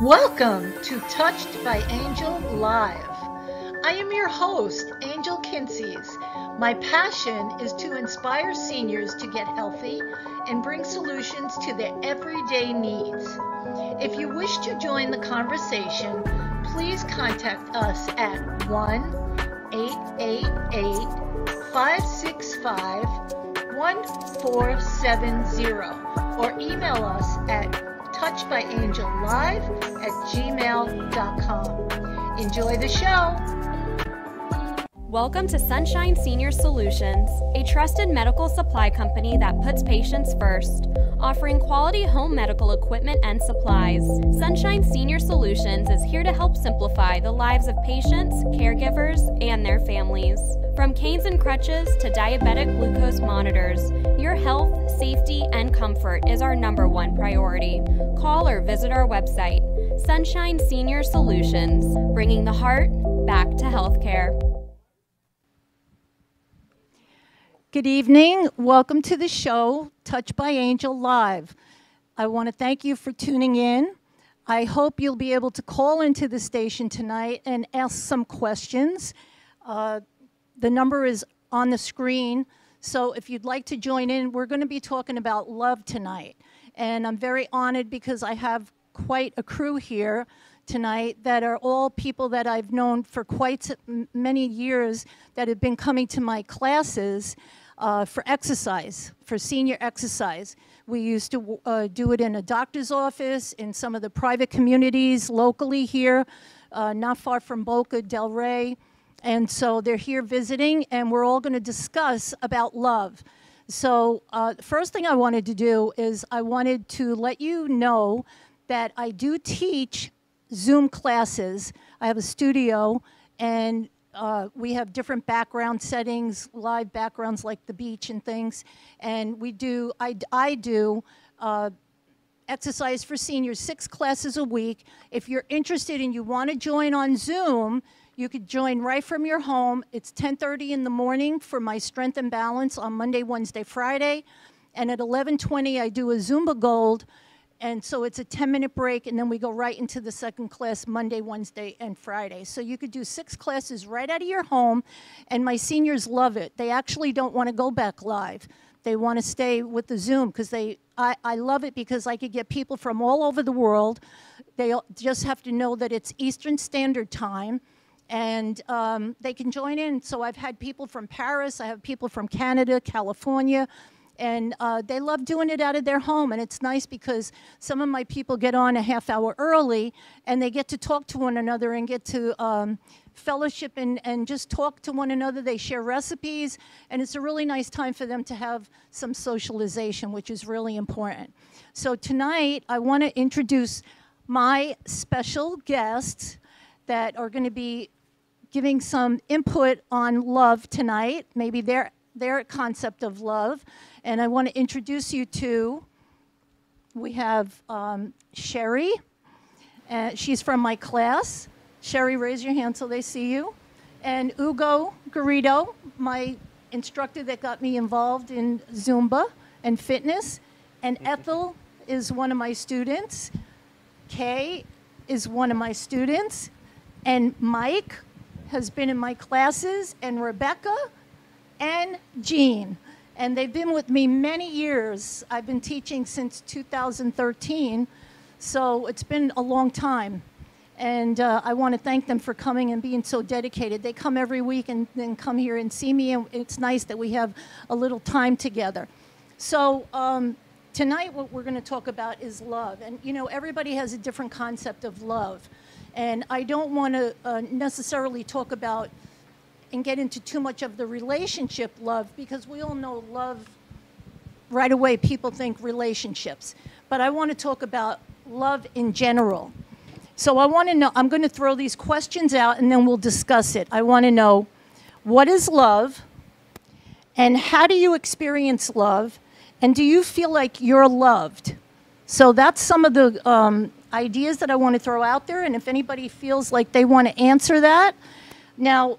Welcome to Touched by Angel Live. I am your host, Angel Kinseys. My passion is to inspire seniors to get healthy and bring solutions to their everyday needs. If you wish to join the conversation, please contact us at 1-888-565-1470 or email us at touchedbyangellive@gmail.com. Enjoy the show. Welcome to Sunshine Senior Solutions, a trusted medical supply company that puts patients first, offering quality home medical equipment and supplies. Sunshine Senior Solutions is here to help simplify the lives of patients, caregivers, and their families. From canes and crutches to diabetic glucose monitors, your health, safety, and comfort is our #1 priority. Call or visit our website, Sunshine Senior Solutions, bringing the heart back to healthcare. Good evening. Welcome to the show, Touched by Angel Live. I want to thank you for tuning in. I hope you'll be able to call into the station tonight and ask some questions. The number is on the screen, so if you'd like to join in, we're going to be talking about love tonight. And I'm very honored because I have quite a crew here tonight that are all people that I've known for quite many years that have been coming to my classes for exercise, for senior exercise. We used to do it in a doctor's office, in some of the private communities locally here, not far from Boca del Rey. And so they're here visiting, and we're all going to discuss about love. So the first thing I wanted to do is I wanted to let you know that I do teach Zoom classes. I have a studio, and we have different background settings, live backgrounds like the beach and things. And we do, I do exercise for seniors, 6 classes a week. If you're interested and you want to join on Zoom, you could join right from your home. It's 10:30 in the morning for my Strength and Balance on Monday, Wednesday, Friday. And at 11:20, I do a Zumba Gold. And so it's a 10-minute break, and then we go right into the second class Monday, Wednesday, and Friday. So you could do 6 classes right out of your home, and my seniors love it. They actually don't want to go back live. They want to stay with the Zoom because I love it because I could get people from all over the world. They just have to know that it's Eastern Standard Time, and they can join in. So I've had people from Paris, I have people from Canada, California, and they love doing it out of their home. And it's nice because some of my people get on a half hour early, and they get to talk to one another and get to fellowship and just talk to one another. They share recipes, and it's a really nice time for them to have some socialization, which is really important. So tonight, I want to introduce my special guests that are going to be giving some input on love tonight, maybe their concept of love. And I want to introduce you to, we have Sherry. She's from my class. Sherry, raise your hand so they see you. And Hugo Garrido, my instructor that got me involved in Zumba and fitness. And Ethel is one of my students. Kay is one of my students. And Mike has been in my classes, and Rebecca and Jean. And they've been with me many years. I've been teaching since 2013, so it's been a long time. And I want to thank them for coming and being so dedicated. They come every week and then come here and see me, and it's nice that we have a little time together. So tonight what we're going to talk about is love. And you know, everybody has a different concept of love. And I don't want to necessarily talk about and get into too much of the relationship love, because we all know love, right away people think relationships. But I want to talk about love in general. So I want to know, I'm going to throw these questions out and then we'll discuss it. I want to know, what is love? And how do you experience love? And do you feel like you're loved? So that's some of the ideas that I want to throw out there. And if anybody feels like they want to answer that. Now,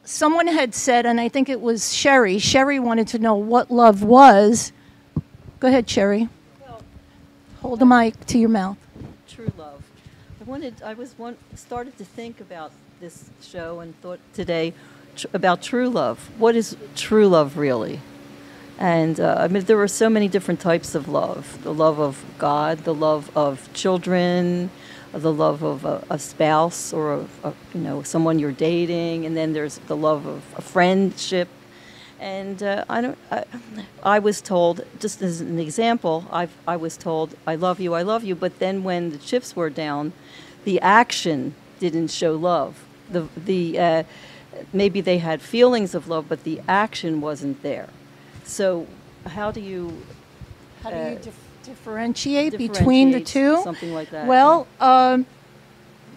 someone had said, and I think it was Sherry, Sherry wanted to know what love was. Go ahead, Sherry. Well, Hold the mic to your mouth. true love. Started to think about this show and thought today about true love. What is true love really? And I mean, there are so many different types of love: the love of God, the love of children, the love of a spouse or someone you're dating, and then there's the love of a friendship. And I was told, just as an example, I was told, I love you. But then when the chips were down, the action didn't show love. Maybe they had feelings of love, but the action wasn't there. So how do you differentiate between the two? Something like that. Well,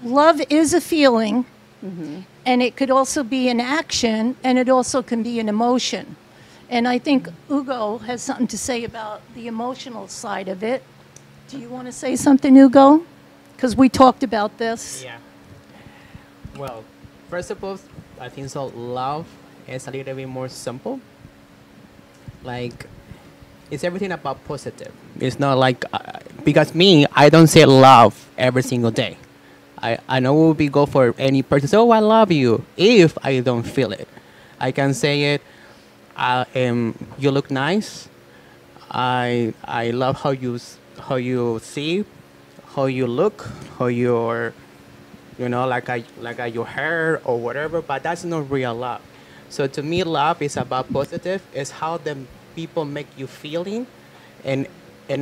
love is a feeling, and it could also be an action, and it also can be an emotion. And I think Ugo has something to say about the emotional side of it. Do you want to say something, Ugo? Because we talked about this. Yeah. Well, first of all, I think so. Love is a little bit more simple. Like, it's everything about positive. It's not like because I don't say love every single day. I know it would be go for any person. So, oh, I love you. If I don't feel it, I can say it. You look nice. I love how you see, how you look, how you're, like your hair or whatever. But that's not real love. So to me, love is about positive. It's how the people make you feeling, and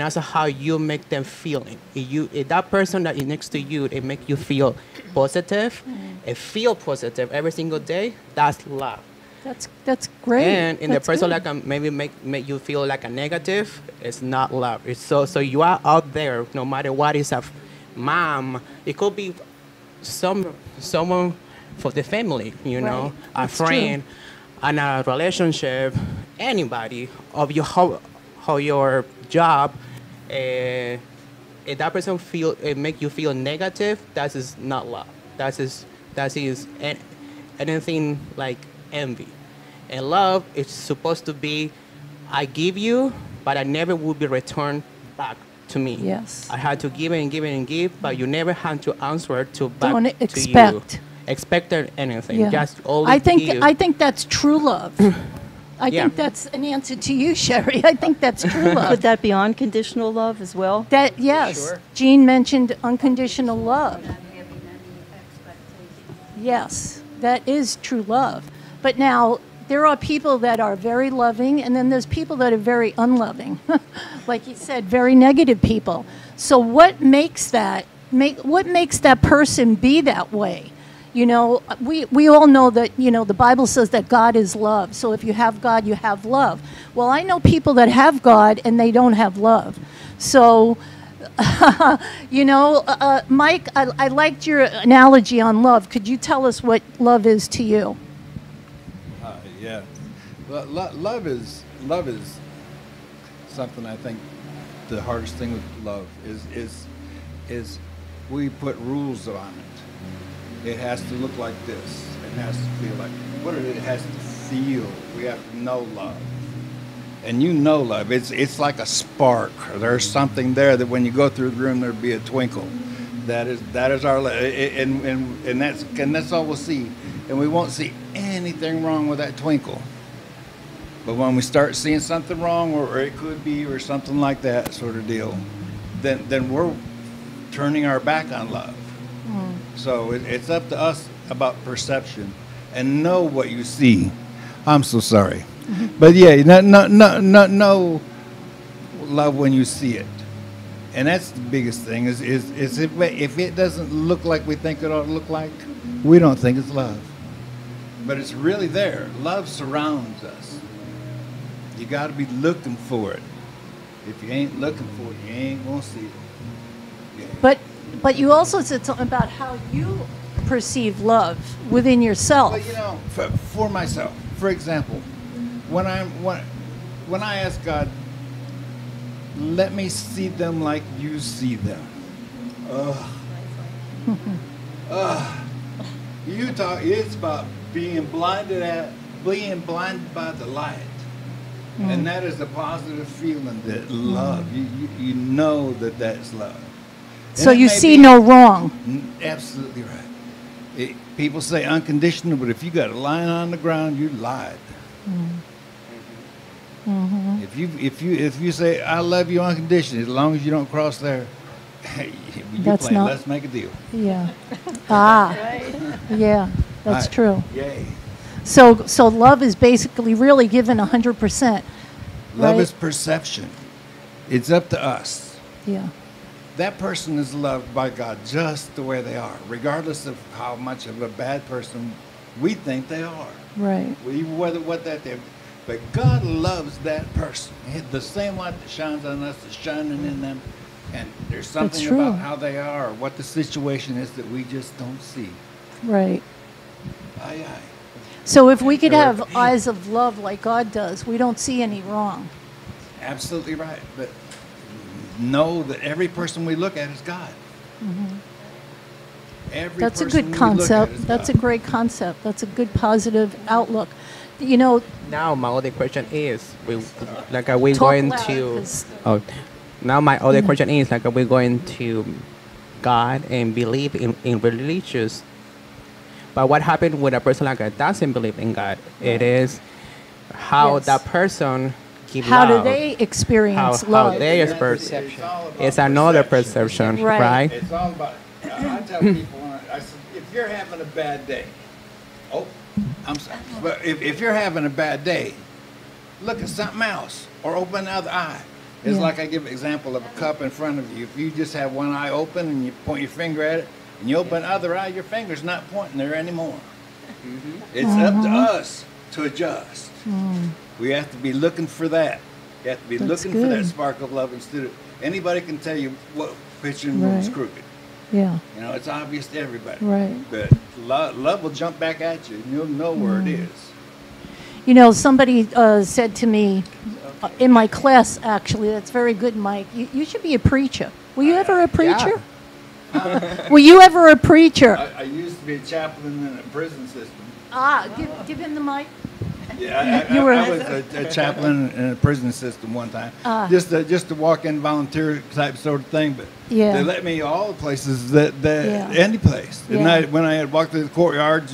also how you make them feeling. If that person that is next to you, it make you feel positive, and feel positive every single day. That's love. That's great. And in That's the person good. like maybe make you feel like a negative, it's not love. It's so you are out there no matter what is a mom. It could be someone for the family, Right. a That's friend, and a relationship, anybody of your how your job. If that person make you feel negative, that is not love. That is anything like envy. And love is supposed to be, I give you, but I never will be returned back to me. Yes. I had to give and give and give, but you never had to answer to back Don't to expect. you. Expect anything. Yeah. Just always give. I think that's true love. I Yeah. think that's an answer to you, Sherry. I think that's true love. Could that be unconditional love as well? That yes, Sure. Jean mentioned unconditional love. Yes, that is true love. But now there are people that are very loving, and then there's people that are very unloving. Like you said, very negative people. So what makes that person be that way? We all know that, the Bible says that God is love. So if you have God, you have love. Well, I know people that have God and they don't have love. So, Mike, I liked your analogy on love. Could you tell us what love is to you? Yeah, love is something. I think the hardest thing with love is we put rules on it. It has to look like this. It has to feel like it has to feel. We have to know love, and love. It's like a spark. There's something there that when you go through the room, there'd be a twinkle. That is our love, and that's all we'll see. And we won't see anything wrong with that twinkle. But when we start seeing something wrong, or it could be, or something like that sort of deal, then we're turning our back on love. So it's up to us about perception and know what you see. I'm so sorry. But yeah, no love when you see it. And that's the biggest thing is if it doesn't look like we think it ought to look like, we don't think it's love. But it's really there. Love surrounds us. You got to be looking for it. If you ain't looking for it, you ain't going to see it. Yeah. But you also said something about how you perceive love within yourself. But for myself, for example, when I ask God, let me see them like you see them. It's about being blinded by the light. And that is a positive feeling that love. You know that's love. So it you may see be- no wrong. Absolutely right. People say unconditional, but if you got a line on the ground, you lied. Mm-hmm. If you say I love you unconditionally, as long as you don't cross there, you That's play. not- Let's make a deal. Yeah. Ah. Yeah, that's Right. true. Yay. So love is basically really given 100%. Love Right. is perception. It's up to us. Yeah. That person is loved by God just the way they are, regardless of how much of a bad person we think they are. Right. Whether what that they, but God loves that person. The same light that shines on us is shining in them, and there's something true. about how they are, or what the situation is that we just don't see. Right. Aye, aye. So if we could Or- have eyes of love like God does, we don't see any wrong. Absolutely right. But know that every person we look at is God. Every That's a person good we look at concept. is That's a God. great concept. That's a good positive outlook. You know, Now my other question is, are we Talk going loud, to? 'cause- Oh, now my other question is, are we going to God and believe in religious? But what happened with a person that doesn't believe in God? It is how Yes. that person give how do love. they experience how love? they It's perception. all about It's another perception. perception, Right. right? It's all about. I tell people, I said, if you're having a bad day, I'm sorry, but if you're having a bad day, look at something else or open the other eye. It's Yeah. like I give an example of a cup in front of you. If you just have one eye open and you point your finger at it, and you open the other eye, your finger's not pointing there anymore. It's up to us to adjust. We have to be looking for that. You have to be That's looking for that good. spark of love instead of anybody can tell you what picture in the room's Right. crooked. Yeah. You know, it's obvious to everybody. Right. But love will jump back at you, and you'll know where it is. You know, somebody said to me in my class, actually, that's very good, Mike. You should be a preacher. Were you ever a preacher? Were you ever a preacher? I used to be a chaplain in a prison system. Give him the mic. Yeah, You were- I was a chaplain in a prison system one time. Just to walk in volunteer type sort of thing, but Yeah. they let me all the places that Yeah. any place. And Yeah. when I had walked through the courtyards,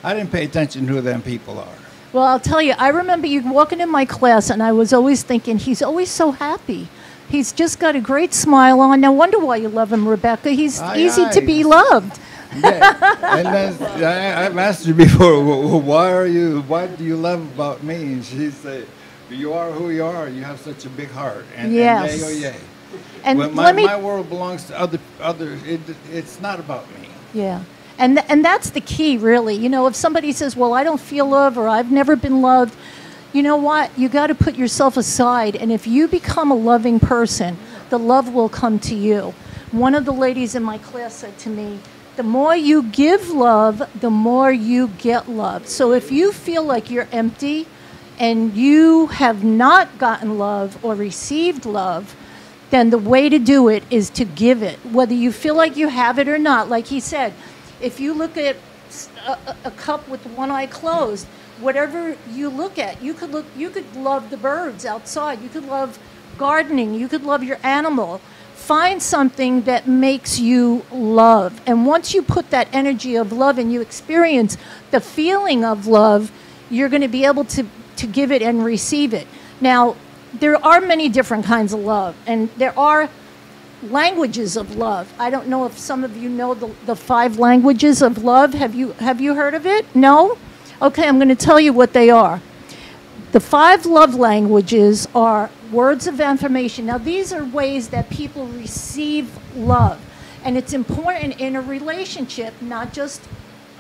I didn't pay attention to who them people are. Well, I'll tell you, I remember you walking in my class, and I was always thinking, he's always so happy. He's just got a great smile on. No wonder why you love him, Rebecca. He's Aye, easy to aye. be loved. Yeah, and I've asked her before, why do you love about me? And she said, you are who you are. You have such a big heart. And Yes. yay, oh yay. And Well, let me, my world belongs to other. It's not about me. yeah. And that's the key, really. You know, if somebody says, well, I don't feel love or I've never been loved, you know what? You got to put yourself aside. And if you become a loving person, the love will come to you. One of the ladies in my class said to me, the more you give love, the more you get love. So if you feel like you're empty and you have not gotten love or received love, then the way to do it is to give it, whether you feel like you have it or not. Like he said, if you look at a cup with one eye closed, whatever you look at, you could love the birds outside, you could love gardening, you could love your animal. Find something that makes you love. And once you put that energy of love and you experience the feeling of love, you're going to be able to give it and receive it. Now, there are many different kinds of love, and there are languages of love. I don't know if some of you know the 5 languages of love. Have you heard of it? No? Okay, I'm going to tell you what they are. The 5 love languages are words of affirmation. Now, these are ways that people receive love. And it's important in a relationship, not just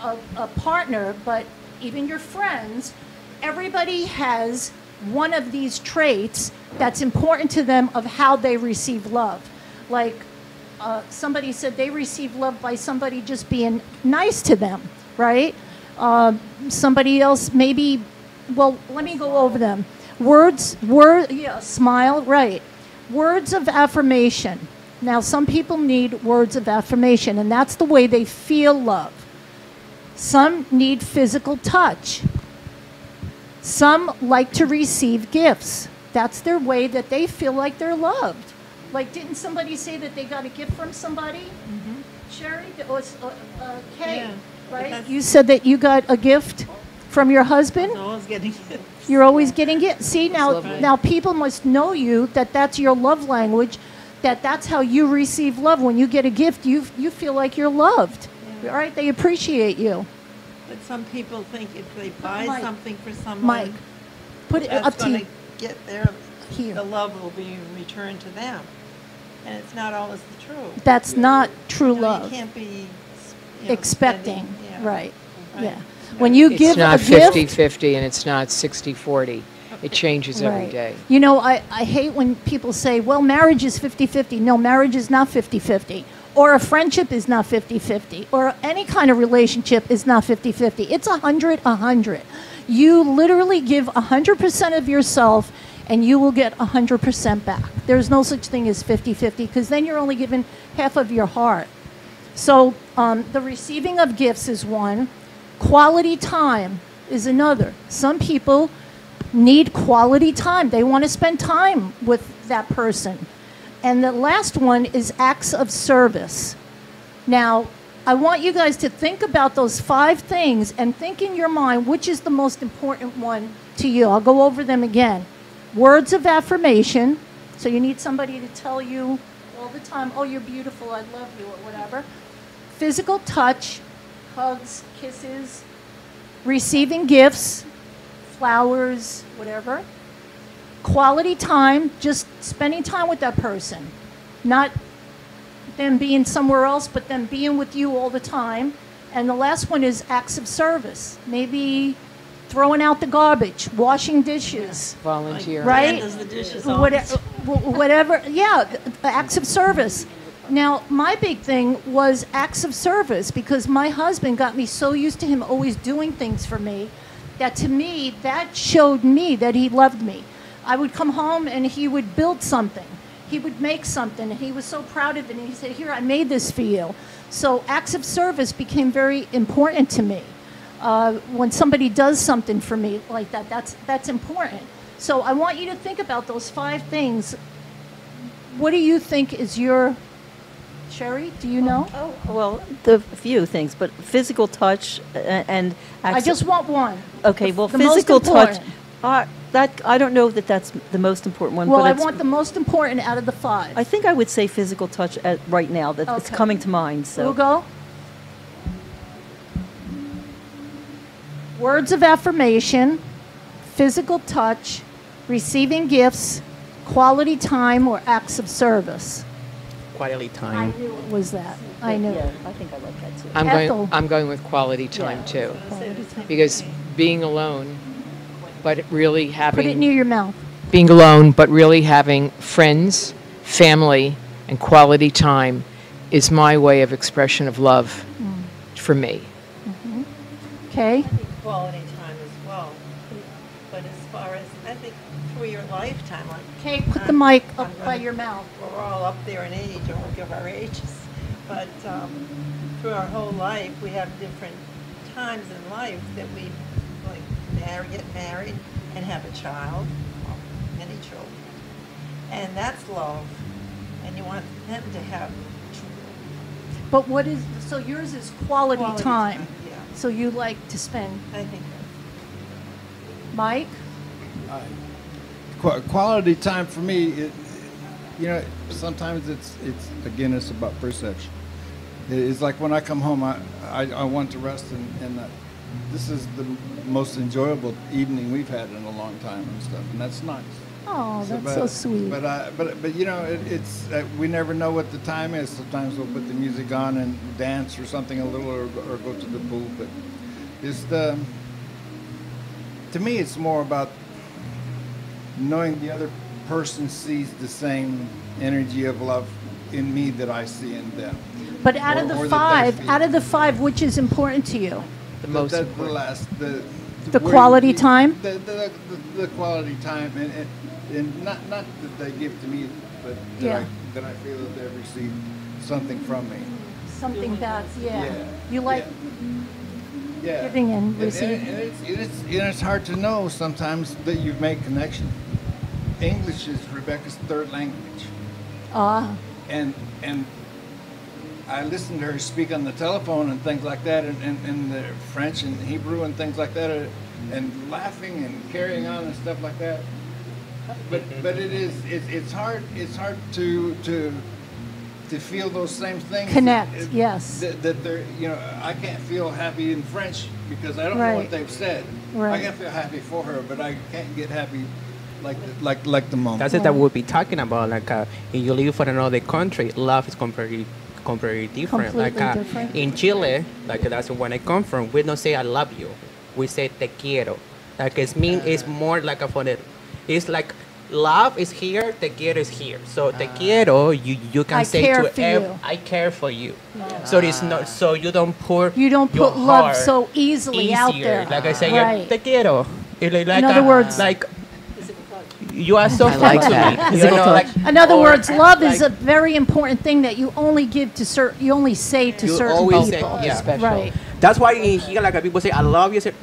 a partner, but even your friends. Everybody has one of these traits that's important to them of how they receive love. Like somebody said they receive love by somebody just being nice to them, right? Somebody else maybe, well, let me go over them. Smile, right. Words of affirmation. Now, some people need words of affirmation, and that's the way they feel love. Some need physical touch. Some like to receive gifts. That's their way that they feel like they're loved. Like, didn't somebody say that they got a gift from somebody? Sherry? It was Kay, Yeah, but right? that's- You said that you got a gift from your husband? No one's getting it. You're always getting it. See, now, lovely. now people must know you, that that's your love language, that that's how you receive love. When you get a gift, you feel like you're loved. Yeah. All right? They appreciate you. But some people think if they buy Mike. something for someone, Mike, put it that's up to going you. to get their, Here. the love will be returned to them. And it's not always the truth. That's not true You love. can't be Expecting, spending- yeah. right, Right. yeah. When you give It's not a gift, 50-50 and it's not 60-40. It changes every right. day. You know, I hate when people say, well, marriage is 50-50. No, marriage is not 50-50. Or a friendship is not 50-50. Or any kind of relationship is not 50-50. It's 100-100. You literally give 100% of yourself and you will get 100% back. There's no such thing as 50-50 because then you're only giving half of your heart. So the receiving of gifts is one. Quality time is another. Some people need quality time. They want to spend time with that person. And the last one is acts of service. Now, I want you guys to think about those 5 things and think in your mind which is the most important one to you. I'll go over them again. Words of affirmation. So you need somebody to tell you all the time, oh, you're beautiful, I love you, or whatever. Physical touch, hugs, kisses, receiving gifts, flowers, whatever. Quality time, just spending time with that person. Not them being somewhere else, but them being with you all the time. And the last one is acts of service. Maybe throwing out the garbage, washing dishes. Volunteer. Right? Dan does the dishes all the Whatever, yeah, acts of service. Now, my big thing was acts of service because my husband got me so used to him always doing things for me that to me, that showed me that he loved me. I would come home and he would build something. He would make something and he was so proud of it and he said, here, I made this for you. So acts of service became very important to me. When somebody does something for me like that, that's important. So I want you to think about those 5 things. What do you think is your, Sherry, do you know? Oh, well, the few things, but physical touch and I just want one. okay. Well, the most physical touch. important. That I don't know that that's the most important one. Well, but I it's- want the most important out of the 5. I think I would say physical touch right now. That it's Okay. coming to mind. So We'll go. Words of affirmation, physical touch, receiving gifts, quality time, or acts of service. Quality I time. knew it was that. I knew Yeah, it. I think I like that too. Ethel. I'm going with quality time Yeah. too. Quality time. Because being alone, but really Put it having near your mouth. being alone, but really having friends, family, and quality time is my way of expression of love for me. Okay? quality time as well. But as far as, I think through your lifetime, like, Okay, put the mic I'm up by gonna- your mouth. we're all up there in age, or we'll give our ages. But through our whole life, we have different times in life that we like get married and have a child, or many children. And that's love. And you want them to have But what is, so yours is quality time. Yeah, So you like to spend, I think Mike? Quality time for me, sometimes it's again, it's about perception. It's like when I come home, I want to rest, and this is the most enjoyable evening we've had in a long time and stuff, and that's nice. Oh, that's but- so sweet. But it's we never know what the time is. Sometimes we'll put the music on and dance or something a little, or go to the pool. But it's to me, it's more about knowing the other person sees the same energy of love in me that I see in them. But out of or the that they 5, feel. out of the 5, which is important to you? The most the important. last The where quality you- time? The quality time, and not that they give to me, but Yeah. that I feel that they've received something from me. Something that, yeah. Yeah. You like Yeah. giving and And receiving. it's hard to know sometimes that you've made connection. English is Rebecca's 3rd language. And I listened to her speak on the telephone and things like that, and the French and Hebrew and things like that, and laughing and carrying on and stuff like that. But it's hard to feel those same things. Connect, yes. That they're, I can't feel happy in French because I don't know what they've said. Right. I can feel happy for her, but I can't get happy like the moment. That's it that we'll be talking about. Like, if you live for another country, love is completely different. Completely different. In Chile, like that's where I come from, we don't say I love you. We say te quiero. Like it's more like it's like love is here, te quiero is here. So te quiero, you can say to I care for you. Yeah. So it's not, so you don't put love heart so easily out there. Like I say, right. te quiero. In other words, like you are so I like fun to that. me. You know, like, in other words, love like, is a very important thing that you only give to you only say to You certain always people. say, yeah. Special. Right. That's why in here, like people say, "I love you." Say,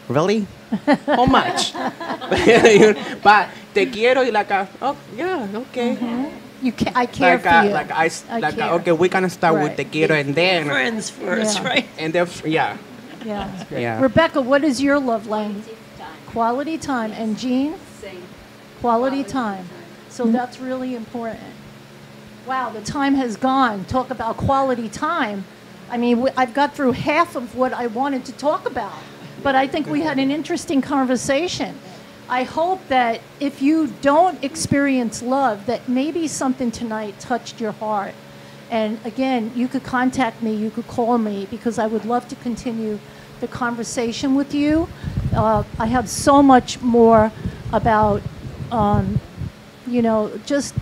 really? How much? But te quiero is like oh yeah, okay. I care for you. Like care. okay, we can start with Right. te quiero and then Friends first, Yeah. right? and then yeah. Yeah. Rebecca, what is your love language? Quality time. And Jean? Quality time. So that's really important. Wow, the time has gone. Talk about quality time. I mean, I've got through half of what I wanted to talk about, but I think we had an interesting conversation. I hope that if you don't experience love, that maybe something tonight touched your heart. And again, you could contact me, you could call me, because I would love to continue the conversation with you. I have so much more about, just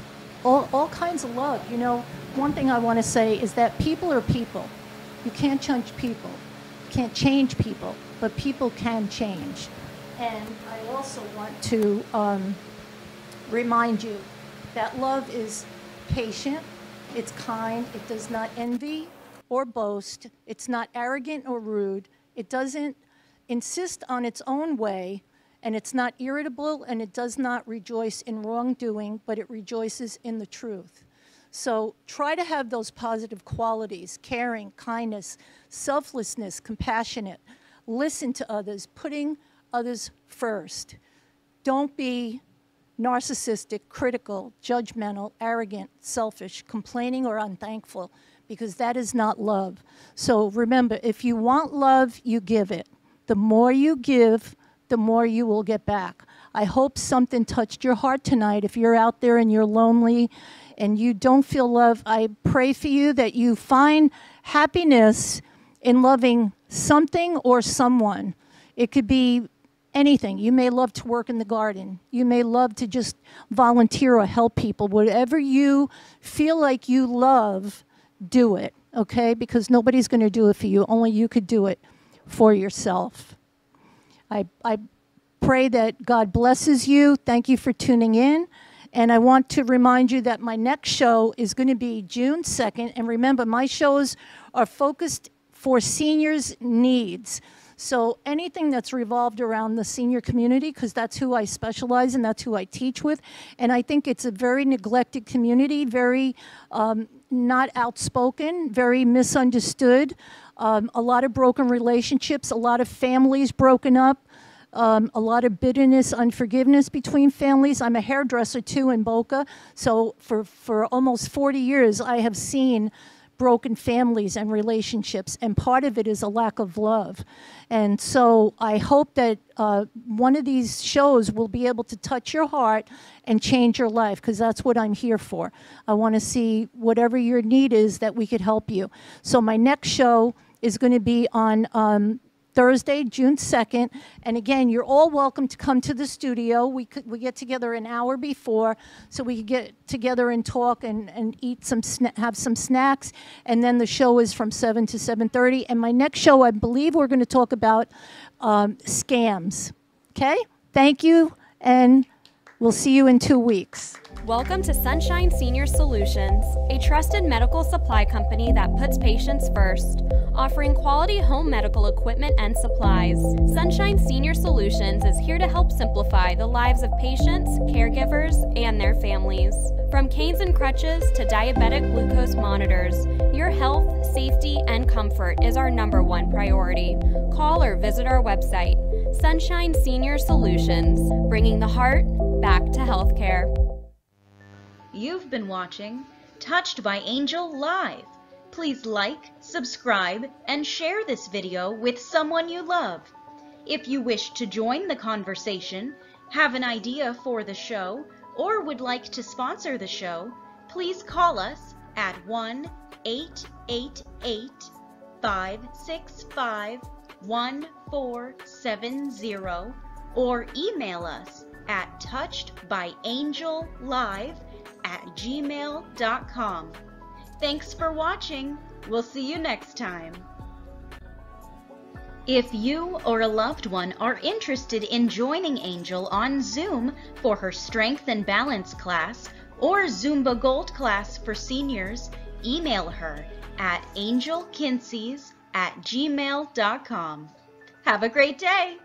all kinds of love. One thing I want to say is that people are people. You can't change people. You can't change people, but people can change. And I also want to remind you that love is patient, it's kind, it does not envy or boast, it's not arrogant or rude, it doesn't insist on its own way, and it's not irritable, and it does not rejoice in wrongdoing, but it rejoices in the truth. So try to have those positive qualities: caring, kindness, selflessness, compassionate, listen to others, putting others first. Don't be narcissistic, critical, judgmental, arrogant, selfish, complaining, or unthankful, because that is not love. So remember, if you want love, you give it. The more you give, the more you will get back. I hope something touched your heart tonight. If you're out there and you're lonely and you don't feel love, I pray for you that you find happiness in loving something or someone. It could be anything. You may love to work in the garden. You may love to just volunteer or help people. Whatever you feel like you love, do it, okay? Because nobody's going to do it for you. Only you could do it for yourself. I pray that God blesses you. Thank you for tuning in. And I want to remind you that my next show is going to be June 2nd. And remember, my shows are focused for seniors' needs. So anything that's revolved around the senior community, because that's who I specialize in, that's who I teach with. And I think it's a very neglected community, very not outspoken, very misunderstood, a lot of broken relationships, a lot of families broken up, a lot of bitterness, unforgiveness between families. I'm a hairdresser too in Boca, so for almost 40 years I have seen broken families and relationships, and part of it is a lack of love. And so I hope that one of these shows will be able to touch your heart and change your life, because that's what I'm here for. I want to see whatever your need is that we could help you. So my next show is going to be on Thursday, June 2nd. And again, you're all welcome to come to the studio. We get together an hour before so we could get together and talk and eat have some snacks. And then the show is from 7 to 7:30. And my next show, I believe we're going to talk about scams. Okay? Thank you, and we'll see you in 2 weeks. Welcome to Sunshine Senior Solutions, a trusted medical supply company that puts patients first, offering quality home medical equipment and supplies. Sunshine Senior Solutions is here to help simplify the lives of patients, caregivers, and their families. From canes and crutches to diabetic glucose monitors, your health, safety, and comfort is our #1 priority. Call or visit our website, Sunshine Senior Solutions, bringing the heart back to healthcare. You've been watching Touched by Angel Live. Please like, subscribe, and share this video with someone you love. If you wish to join the conversation, have an idea for the show, or would like to sponsor the show, please call us at 1-888-565-1470 or email us at touchedbyangellive@gmail.com. Thanks for watching. We'll see you next time. If you or a loved one are interested in joining Angel on Zoom for her Strength and Balance class or Zumba Gold class for seniors, email her at angelkinseys@gmail.com. Have a great day!